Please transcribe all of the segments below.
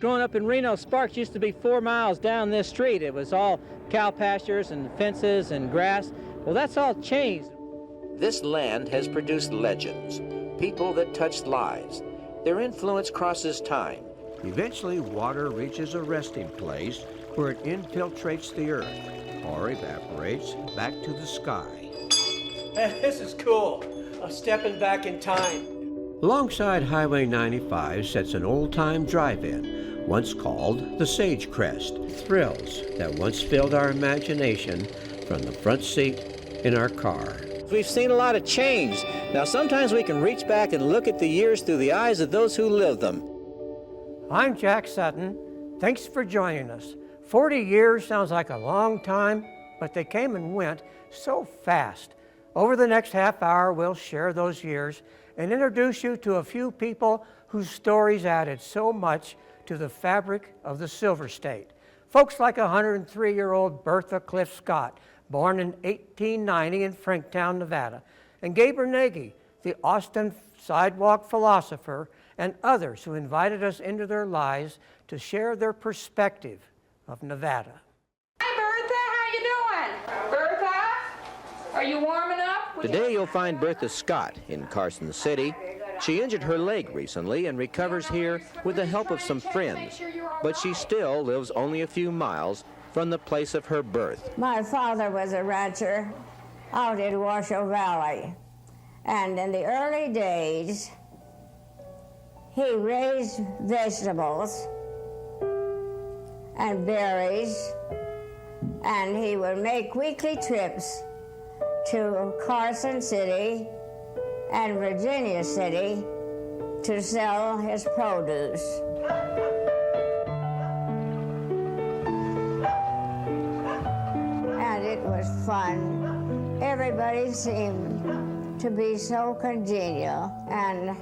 Growing up in Reno, Sparks used to be 4 miles down this street. It was all cow pastures and fences and grass. Well, that's all changed. This land has produced legends, people that touched lives. Their influence crosses time. Eventually, water reaches a resting place where it infiltrates the earth or evaporates back to the sky. This is cool. Stepping back in time. Alongside Highway 95 sits an old-time drive-in, once called the Sage Crest. Thrills that once filled our imagination from the front seat in our car. We've seen a lot of change. Now, sometimes we can reach back and look at the years through the eyes of those who lived them. I'm Jack Sutton. Thanks for joining us. 40 years sounds like a long time, but they came and went so fast. Over the next half hour, we'll share those years and introduce you to a few people whose stories added so much to the fabric of the Silver State. Folks like 103-year-old Bertha Cliff Scott, born in 1890 in Franktown, Nevada, and Gaber, the Austin sidewalk philosopher, and others who invited us into their lives to share their perspective of Nevada. Hi, Bertha. How you doing? Bertha, are you warming up? Today you'll find Bertha Scott in Carson City. She injured her leg recently and recovers here with the help of some friends, but she still lives only a few miles from the place of her birth. My father was a rancher out in Washoe Valley, and in the early days, he raised vegetables and berries, and he would make weekly trips to Carson City and Virginia City to sell his produce. And it was fun. Everybody seemed to be so congenial. And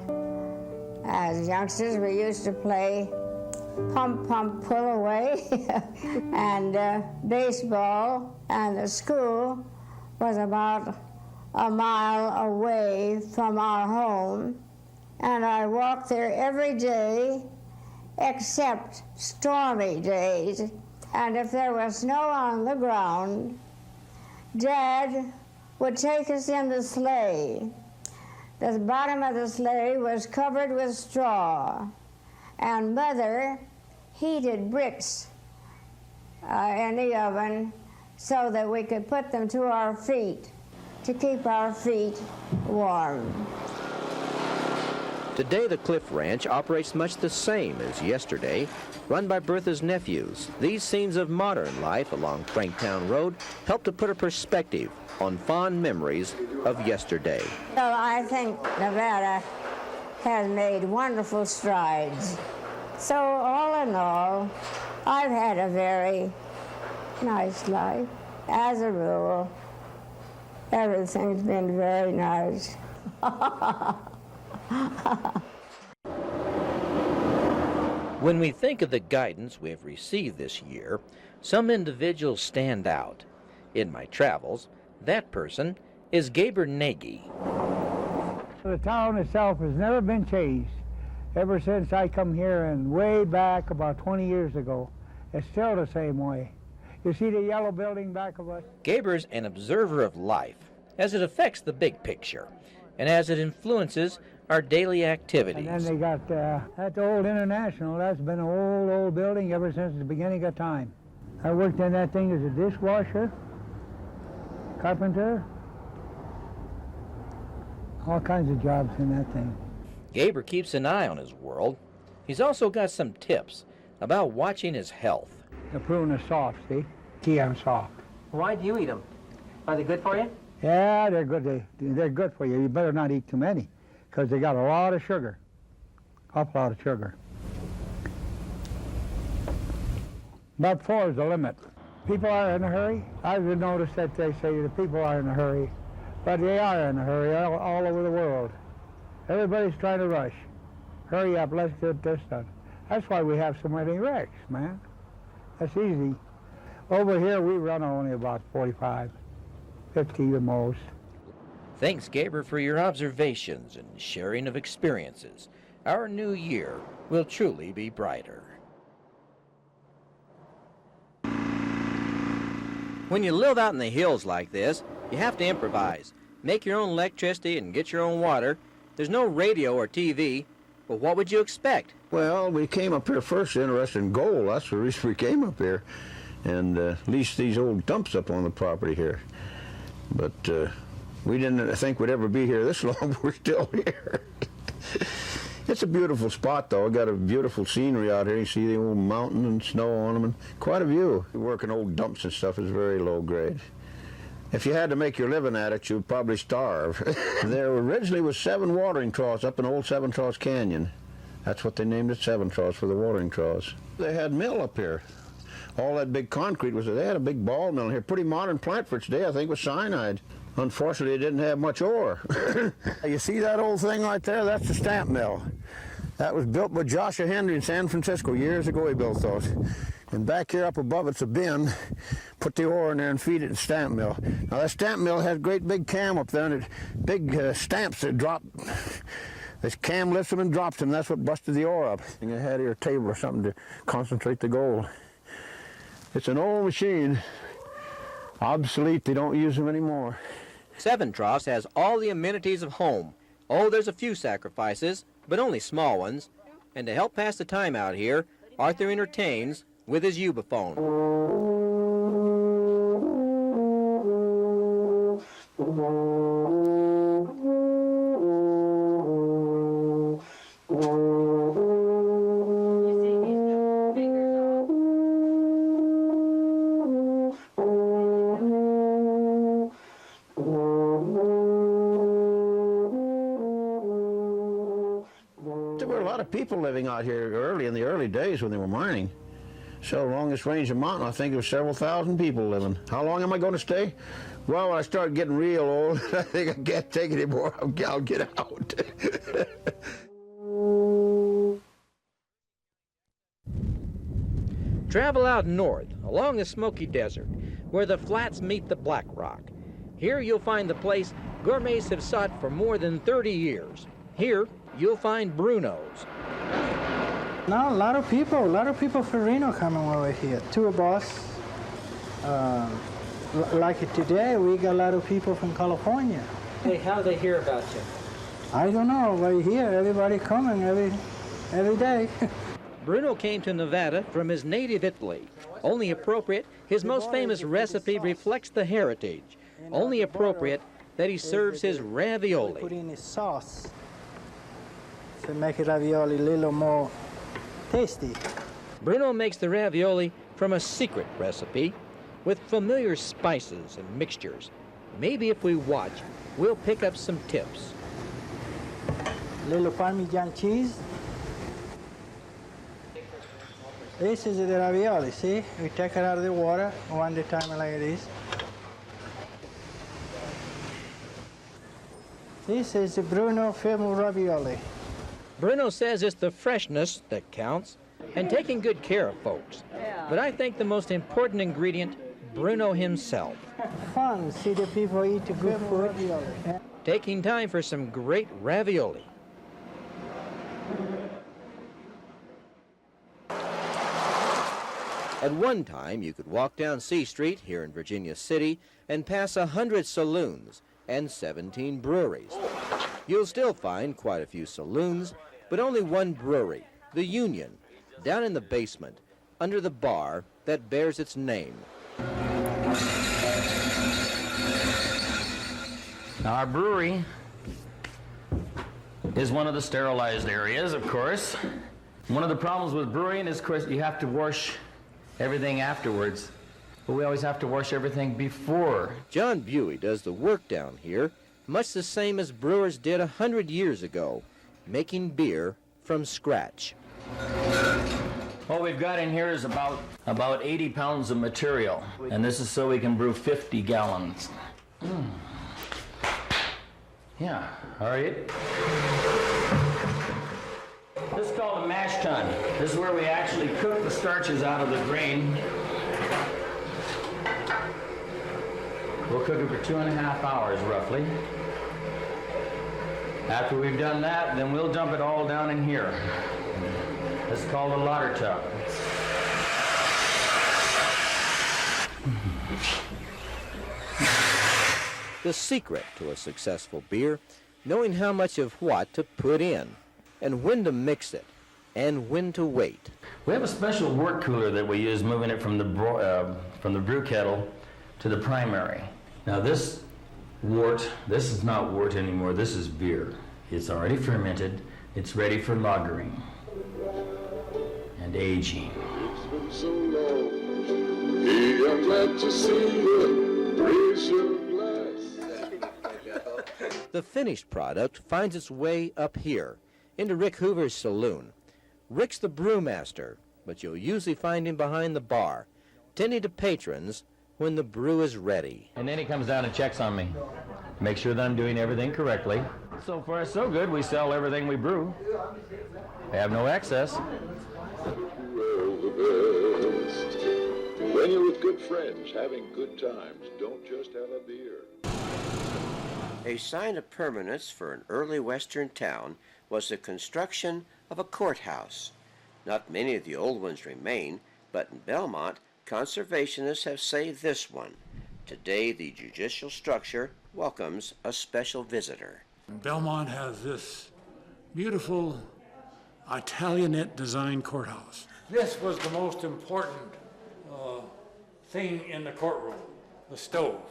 as youngsters, we used to play pump, pump, pull away and baseball, and the school was about a mile away from our home, and I walked there every day except stormy days. And if there was snow on the ground, Dad would take us in the sleigh. The bottom of the sleigh was covered with straw, and Mother heated bricks in the oven so that we could put them to our feet to keep our feet warm. Today the Cliff Ranch operates much the same as yesterday, run by Bertha's nephews. These scenes of modern life along Franktown Road help to put a perspective on fond memories of yesterday. Well, I think Nevada has made wonderful strides. So all in all, I've had a very nice life. As a rule, everything's been very nice. When we think of the guidance we have received this year, some individuals stand out. In my travels, that person is Gaber. The town itself has never been changed. Ever since I come here and way back about 20 years ago, it's still the same way. You see the yellow building back of us? Gaber's an observer of life as it affects the big picture and as it influences our daily activities. And then they got that old International. That's been an old building ever since the beginning of time. I worked in that thing as a dishwasher, carpenter, all kinds of jobs in that thing. Gaber keeps an eye on his world. He's also got some tips about watching his health. The prune is soft, see? Key on soft. Why do you eat them? Are they good for you? Yeah, they're good. They're good for you. You better not eat too many, because they got a lot of sugar, awful lot of sugar. About 4 is the limit. People are in a hurry. I've noticed that they say the people are in a hurry, but they are in a hurry all over the world. Everybody's trying to rush. Hurry up, let's get this done. That's why we have so many wrecks, man. That's easy. Over here, we run only about 45, 50 the most. Thanks, Gaber, for your observations and sharing of experiences. Our new year will truly be brighter. When you live out in the hills like this, you have to improvise. Make your own electricity and get your own water. There's no radio or TV, but what would you expect? Well, we came up here first interested in gold. That's the reason we came up here, and leased these old dumps up on the property here. But we didn't think we'd ever be here this long, but we're still here. It's a beautiful spot, though. Got a beautiful scenery out here. You see the old mountain and snow on them, and quite a view. Working old dumps and stuff is very low grade. If you had to make your living at it, you'd probably starve. There originally was 7 watering troughs up in Old Seven Troughs Canyon. That's what they named it, Seven Troughs, for the watering troughs. They had mill up here. All that big concrete was there. They had a big ball mill here. Pretty modern plant for its day, I think, with cyanide. Unfortunately, it didn't have much ore. You see that old thing right there? That's the stamp mill. That was built by Joshua Henry in San Francisco. Years ago he built those. And back here up above it's a bin. Put the ore in there and feed it to the stamp mill. Now that stamp mill had a great big cam up there, and big stamps that drop. This cam lifts them and drops them. That's what busted the ore up. And they had here a table or something to concentrate the gold. It's an old machine. Obsolete, they don't use them anymore. Seven Troughs has all the amenities of home. Oh, there's a few sacrifices, but only small ones. And to help pass the time out here, Arthur entertains with his Ubaphone. People living out here in the early days when they were mining. So along this range of mountain, I think there were several thousand people living. How long am I going to stay? Well, when I start getting real old, I think I can't take it anymore. I'll get out. Travel out north, along the Smoky Desert, where the flats meet the Black Rock. Here you'll find the place gourmets have sought for more than 30 years. Here, you'll find Bruno's. Now, a lot of people from Reno coming over here. Tour bus. Like today, we got a lot of people from California. Hey, how do they hear about you? I don't know. Right here, everybody coming every day. Bruno came to Nevada from his native Italy. Only appropriate, his most famous recipe reflects the heritage. Only appropriate that he serves his ravioli. Put in his sauce to make ravioli a little more tasty. Bruno makes the ravioli from a secret recipe with familiar spices and mixtures. Maybe if we watch, we'll pick up some tips. Little Parmesan cheese. This is the ravioli, see? We take it out of the water one at a time like this. This is the Bruno Fermo ravioli. Bruno says it's the freshness that counts and taking good care of folks. But I think the most important ingredient, Bruno himself. Fun, see the people eat good food. Taking time for some great ravioli. At one time, you could walk down C Street here in Virginia City and pass 100 saloons and 17 breweries. You'll still find quite a few saloons, but only one brewery, the Union, down in the basement, under the bar that bears its name. Now, our brewery is one of the sterilized areas, of course. One of the problems with brewing is, of course, you have to wash everything afterwards. But we always have to wash everything before. John Buey does the work down here, much the same as brewers did 100 years ago, making beer from scratch. What we've got in here is about 80 pounds of material, and this is so we can brew 50 gallons. Yeah, all right. This is called a mash tun. This is where we actually cook the starches out of the grain. We'll cook it for 2.5 hours, roughly. After we've done that, then we'll dump it all down in here. This is called a lauter tub. The secret to a successful beer, knowing how much of what to put in, and when to mix it, and when to wait. We have a special wort cooler that we use, moving it from the brew kettle to the primary. Now this wort, this is not wort anymore, this is beer. It's already fermented, it's ready for lagering and aging. It's been so long, hey, I'm glad to see you, raise your glass. The finished product finds its way up here, into Rick Hoover's saloon. Rick's the brewmaster, but you'll usually find him behind the bar, tending to patrons when the brew is ready. And then he comes down and checks on me, make sure that I'm doing everything correctly. So far, so good. We sell everything we brew. I have no excess. Well, the best. When you're with good friends, having good times, don't just have a beer. A sign of permanence for an early western town was the construction of a courthouse. Not many of the old ones remain, but in Belmont, conservationists have saved this one. Today, the judicial structure welcomes a special visitor. Belmont has this beautiful Italianate design courthouse. This was the most important thing in the courtroom, the stove,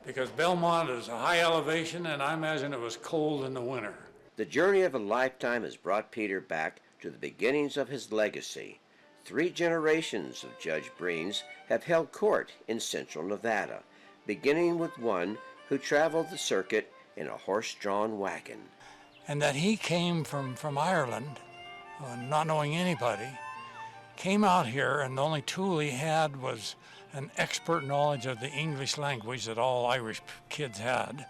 because Belmont is a high elevation and I imagine it was cold in the winter. The journey of a lifetime has brought Peter back to the beginnings of his legacy. 3 generations of Judge Breens have held court in central Nevada, beginning with one who traveled the circuit in a horse-drawn wagon. And that he came from Ireland, not knowing anybody, came out here and the only tool he had was an expert knowledge of the English language that all Irish kids had.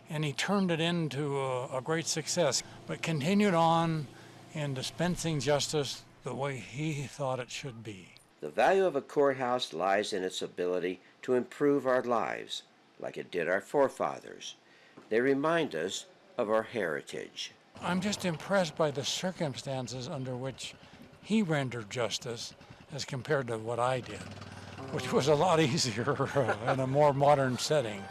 And he turned it into a great success, but continued on in dispensing justice the way he thought it should be. The value of a courthouse lies in its ability to improve our lives, like it did our forefathers. They remind us of our heritage. I'm just impressed by the circumstances under which he rendered justice as compared to what I did, which was a lot easier in a more modern setting.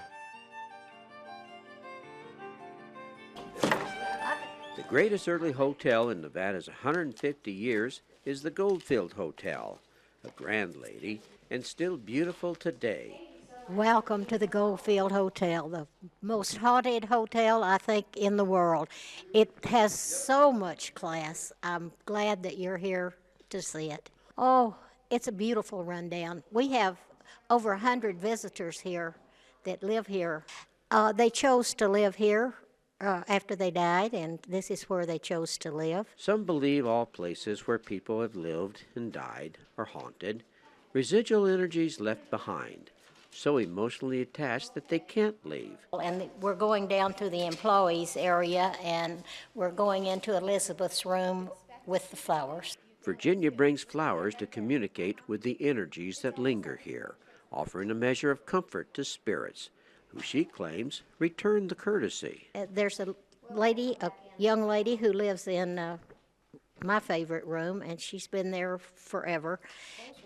The greatest early hotel in Nevada's 150 years is the Goldfield Hotel, a grand lady and still beautiful today. Welcome to the Goldfield Hotel, the most haunted hotel, I think, in the world. It has so much class. I'm glad that you're here to see it. Oh, it's a beautiful rundown. We have over 100 visitors here that live here. They chose to live here after they died, and this is where they chose to live. Some believe all places where people have lived and died are haunted, residual energies left behind, so emotionally attached that they can't leave. And we're going down to the employees area, and we're going into Elizabeth's room with the flowers. Virginia brings flowers to communicate with the energies that linger here, offering a measure of comfort to spirits, who she claims return the courtesy. There's a young lady who lives in my favorite room, and she's been there forever.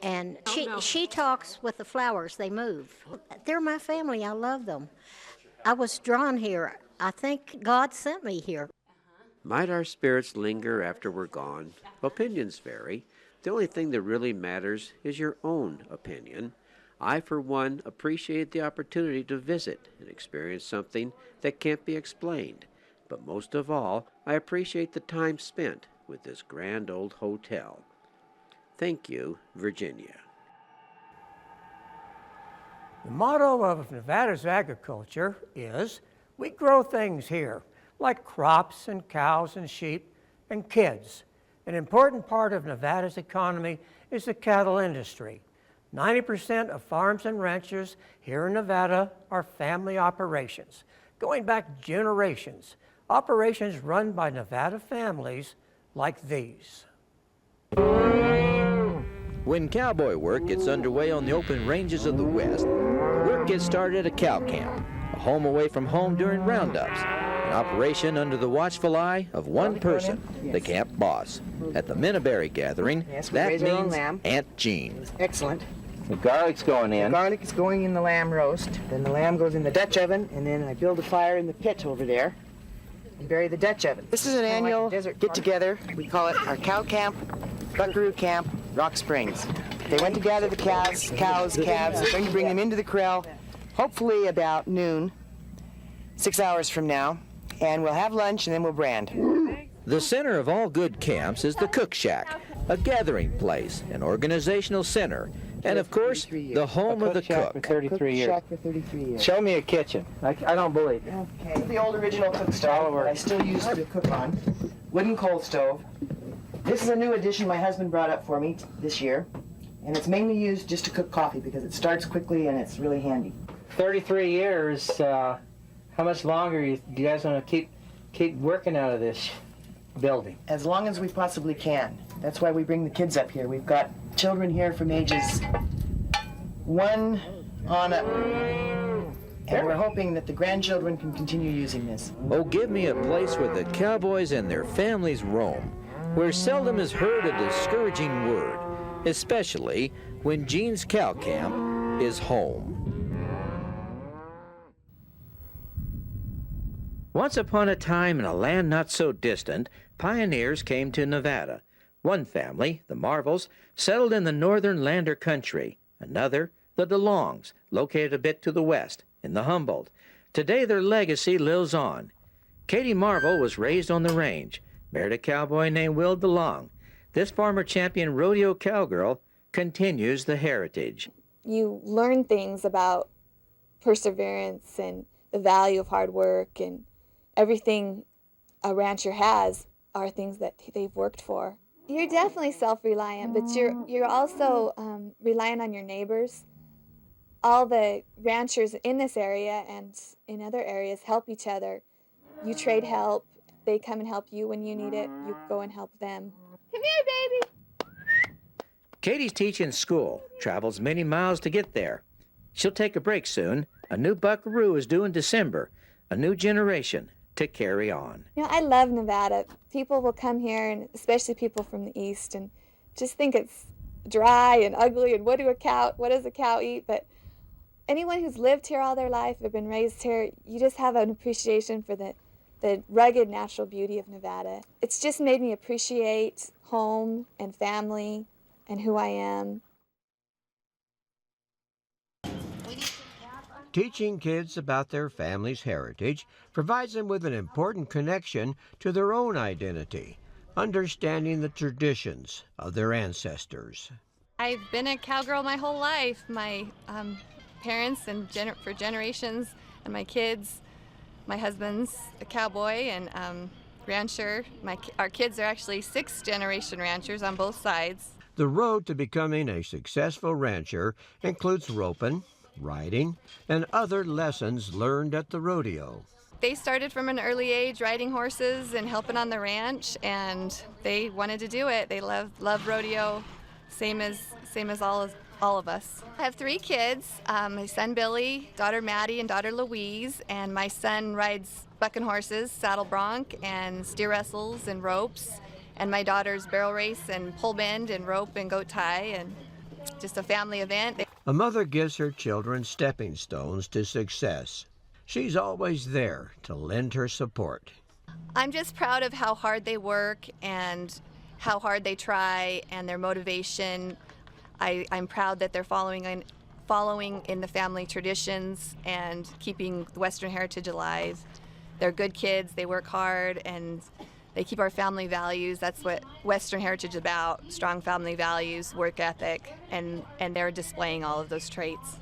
And she talks with the flowers. They move. They're my family. I love them. I was drawn here. I think God sent me here. Might our spirits linger after we're gone? Opinions vary. The only thing that really matters is your own opinion. I, for one, appreciate the opportunity to visit and experience something that can't be explained. But most of all, I appreciate the time spent with this grand old hotel. Thank you, Virginia. The motto of Nevada's agriculture is, we grow things here, like crops and cows and sheep and kids. An important part of Nevada's economy is the cattle industry. 90% of farms and ranches here in Nevada are family operations, going back generations, operations run by Nevada families like these. When cowboy work gets underway on the open ranges of the West, the work gets started at a cow camp, a home away from home during roundups, an operation under the watchful eye of one person, the camp boss. At the Minneberry gathering, that means Aunt Jean. Excellent. The garlic's going in. The garlic is going in the lamb roast. Then the lamb goes in the Dutch oven, and then I build a fire in the pit over there and bury the Dutch oven. This is an annual get-together. We call it our cow camp, buckaroo camp, Rock Springs. They went to gather the calves. They're going to bring them into the corral, hopefully about noon, 6 hours from now, and we'll have lunch and then we'll brand. The center of all good camps is the cook shack, a gathering place, an organizational center, and of course, the home of the cook. For 33 years. Shack for 33 years. Show me a kitchen. I don't believe it. Okay. The old original cook stove that I still use to cook on. Wooden coal stove. This is a new addition my husband brought up for me this year, and it's mainly used just to cook coffee because it starts quickly and it's really handy. 33 years. How much longer do you guys want to keep working out of this building? As long as we possibly can. That's why we bring the kids up here. We've got children here from ages 1 on up. And we're hoping that the grandchildren can continue using this. Oh, give me a place where the cowboys and their families roam, where seldom is heard a discouraging word, especially when Gene's cow camp is home. Once upon a time in a land not so distant, pioneers came to Nevada. One family, the Marvells, settled in the northern Lander country. Another, the DeLongs, located a bit to the west, in the Humboldt. Today their legacy lives on. Katie Marvel was raised on the range, married a cowboy named Will DeLong. This former champion rodeo cowgirl continues the heritage. You learn things about perseverance and the value of hard work, and everything a rancher has are things that they've worked for. You're definitely self-reliant, but you're also reliant on your neighbors. All the ranchers in this area and in other areas help each other. You trade help. They come and help you when you need it. You go and help them. Come here, baby. Katie's teaching school, travels many miles to get there. She'll take a break soon. A new buckaroo is due in December. A new generation to carry on. You know, I love Nevada. People will come here, and especially people from the east, and just think it's dry and ugly, and what does a cow eat? But anyone who's lived here all their life or been raised here, you just have an appreciation for the rugged natural beauty of Nevada. It's just made me appreciate home and family and who I am. Teaching kids about their family's heritage provides them with an important connection to their own identity, understanding the traditions of their ancestors. I've been a cowgirl my whole life. My parents and for generations, and my kids. My husband's a cowboy and rancher. Our kids are actually 6th-generation ranchers on both sides. The road to becoming a successful rancher includes roping, riding, and other lessons learned at the rodeo. They started from an early age riding horses and helping on the ranch, and they wanted to do it. They love rodeo, same as all of us. I have 3 kids, my son Billy, daughter Maddie, and daughter Louise, and my son rides bucking horses, saddle bronc, and steer wrestles and ropes, and my daughters barrel race and pole bend and rope and goat tie, and just a family event. A mother gives her children stepping stones to success. She's always there to lend her support. I'm just proud of how hard they work and how hard they try and their motivation. I'm proud that they're following in the family traditions and keeping the Western heritage alive. They're good kids, they work hard, and they keep our family values. That's what Western heritage is about, strong family values, work ethic, and they're displaying all of those traits.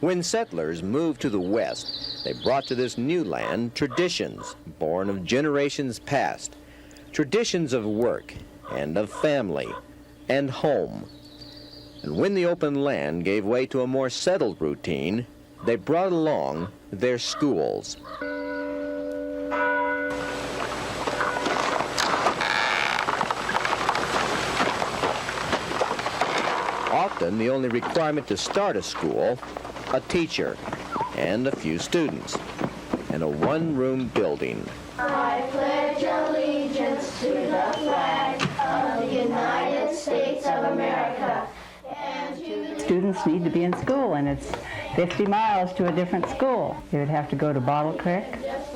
When settlers moved to the west, they brought to this new land traditions born of generations past, traditions of work and of family and home. And when the open land gave way to a more settled routine, they brought along their schools. Often the only requirement to start a school, a teacher and a few students, and a one-room building. I pledge allegiance to the flag of the United States students need to be in school, and it's 50 miles to a different school. They would have to go to Bottle Creek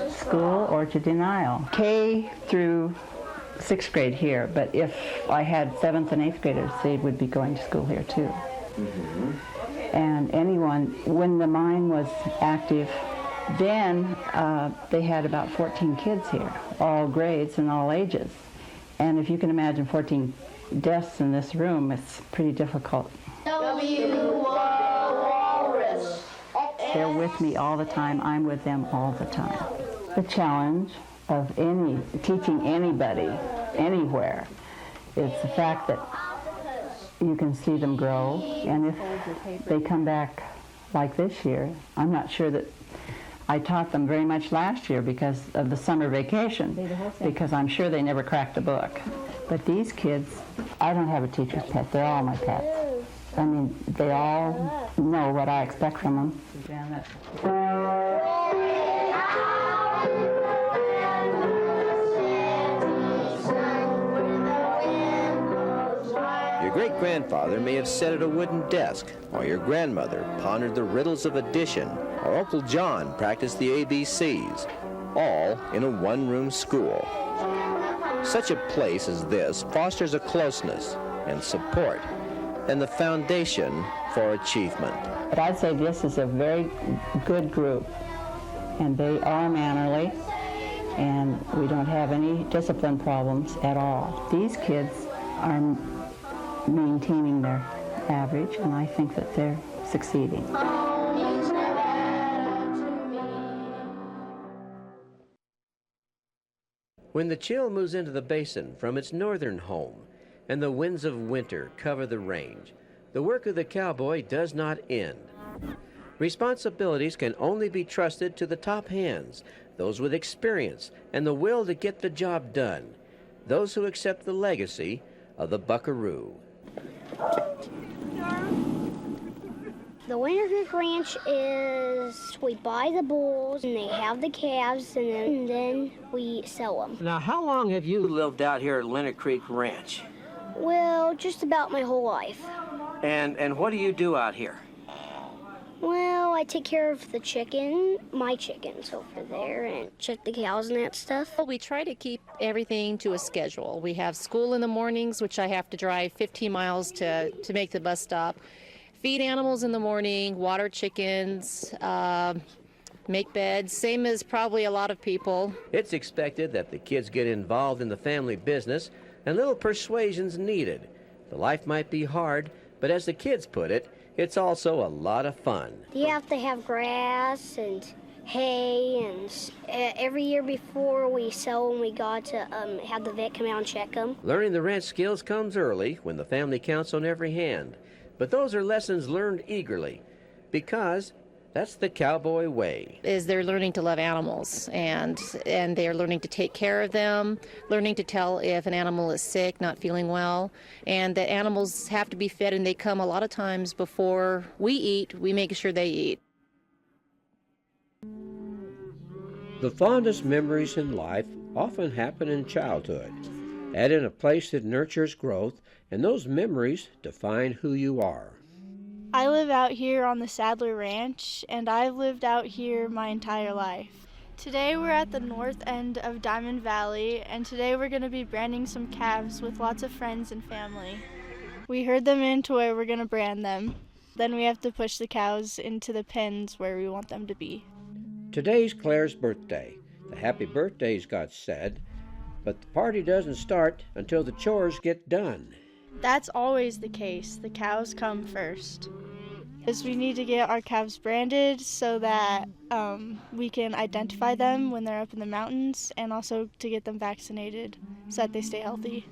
School or to Denial. K through 6th grade here, but if I had 7th and 8th graders, they would be going to school here too. And anyone, when the mine was active, then they had about 14 kids here, all grades and all ages. And if you can imagine 14 deaths in this room, it's pretty difficult. They're with me all the time. I'm with them all the time. The challenge of teaching anybody, anywhere, is the fact that you can see them grow. And if they come back like this year, I'm not sure that I taught them very much last year because of the summer vacation, because I'm sure they never cracked a book. But these kids, I don't have a teacher's pet. They're all my pets. I mean, they all know what I expect from them. Your great-grandfather may have sat at a wooden desk, while your grandmother pondered the riddles of addition, or Uncle John practiced the ABCs, all in a one-room school. Such a place as this fosters a closeness and support, and the foundation for achievement. But I'd say this is a very good group, and they are mannerly, and we don't have any discipline problems at all. These kids are maintaining their average, and I think that they're succeeding. When the chill moves into the basin from its northern home and the winds of winter cover the range, the work of the cowboy does not end. Responsibilities can only be trusted to the top hands, those with experience and the will to get the job done, those who accept the legacy of the buckaroo. The Winter Creek Ranch is, we buy the bulls and they have the calves and then we sell them. Now, how long have you lived out here at Leonard Creek Ranch? Well, just about my whole life. And what do you do out here? Well, I take care of the my chickens over there, and check the cows and that stuff. Well, we try to keep everything to a schedule. We have school in the mornings, which I have to drive 15 miles to make the bus stop. Feed animals in the morning, water chickens, make beds, same as probably a lot of people. It's expected that the kids get involved in the family business, and little persuasion's needed. The life might be hard, but as the kids put it, it's also a lot of fun. You have to have grass and hay, and every year before we sell them, we got to have the vet come out and check them. Learning the ranch skills comes early when the family counts on every hand. But those are lessons learned eagerly, because that's the cowboy way. Is they're learning to love animals, and they're learning to take care of them, learning to tell if an animal is sick, not feeling well, and that animals have to be fed, and they come a lot of times before we eat. We make sure they eat. The fondest memories in life often happen in childhood, and in a place that nurtures growth, and those memories define who you are. I live out here on the Sadler Ranch, and I've lived out here my entire life. Today we're at the north end of Diamond Valley, and today we're going to be branding some calves with lots of friends and family. We herd them in to where we're going to brand them. Then we have to push the cows into the pens where we want them to be. Today's Claire's birthday. The happy birthday's got said, but the party doesn't start until the chores get done. That's always the case. The cows come first. Is we need to get our calves branded so that we can identify them when they're up in the mountains, and also to get them vaccinated so that they stay healthy.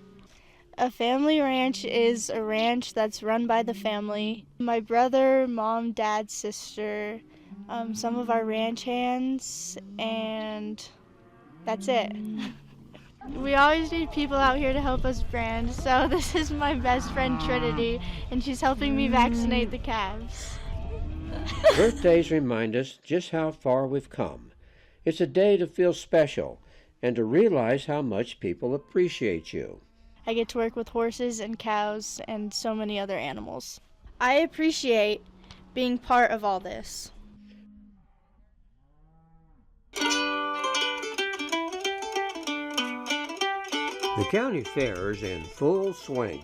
A family ranch is a ranch that's run by the family. My brother, mom, dad, sister, some of our ranch hands, and that's it. We always need people out here to help us brand, so this is my best friend Trinity, and she's helping me vaccinate the calves. Birthdays remind us just how far we've come. It's a day to feel special and to realize how much people appreciate you. I get to work with horses and cows and so many other animals. I appreciate being part of all this. The county fair is in full swing.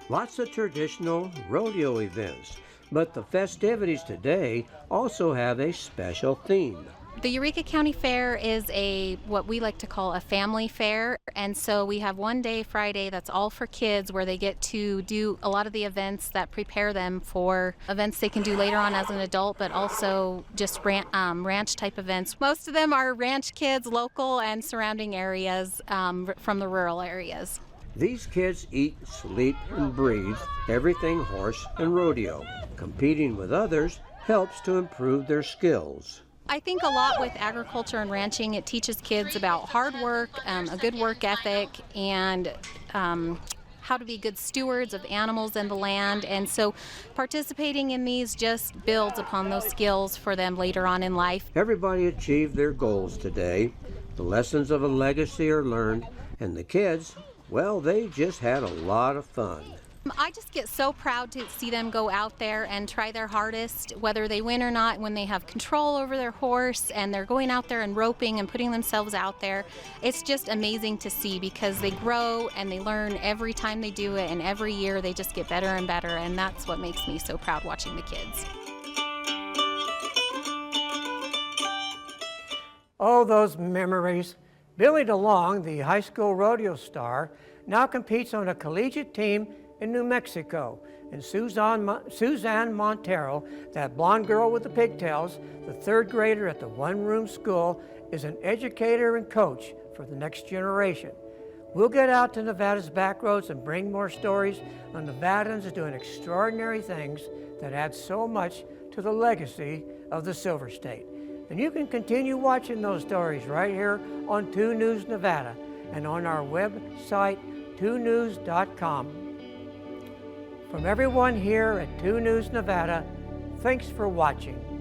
Lots of traditional rodeo events, but the festivities today also have a special theme. The Eureka County Fair is what we like to call a family fair, and so we have one day, Friday, that's all for kids, where they get to do a lot of the events that prepare them for events they can do later on as an adult, but also just ranch type events. Most of them are ranch kids, local and surrounding areas, from the rural areas. These kids eat, sleep, and breathe everything horse and rodeo. Competing with others helps to improve their skills. I think a lot with agriculture and ranching, it teaches kids about hard work, a good work ethic, and how to be good stewards of animals and the land. And so participating in these just builds upon those skills for them later on in life. Everybody achieved their goals today. The lessons of a legacy are learned, and the kids, well, they just had a lot of fun. I just get so proud to see them go out there and try their hardest, whether they win or not, when they have control over their horse and they're going out there and roping and putting themselves out there. It's just amazing to see because they grow and they learn every time they do it, and every year they just get better and better, and that's what makes me so proud watching the kids. Oh, those memories. Billy DeLong, the high school rodeo star, now competes on a collegiate team in New Mexico. And Suzanne Montero, that blonde girl with the pigtails, the third grader at the one-room school, is an educator and coach for the next generation. We'll get out to Nevada's backroads and bring more stories on Nevadans doing extraordinary things that add so much to the legacy of the Silver State. And you can continue watching those stories right here on 2 News Nevada and on our website, 2news.com. From everyone here at 2 News Nevada, thanks for watching.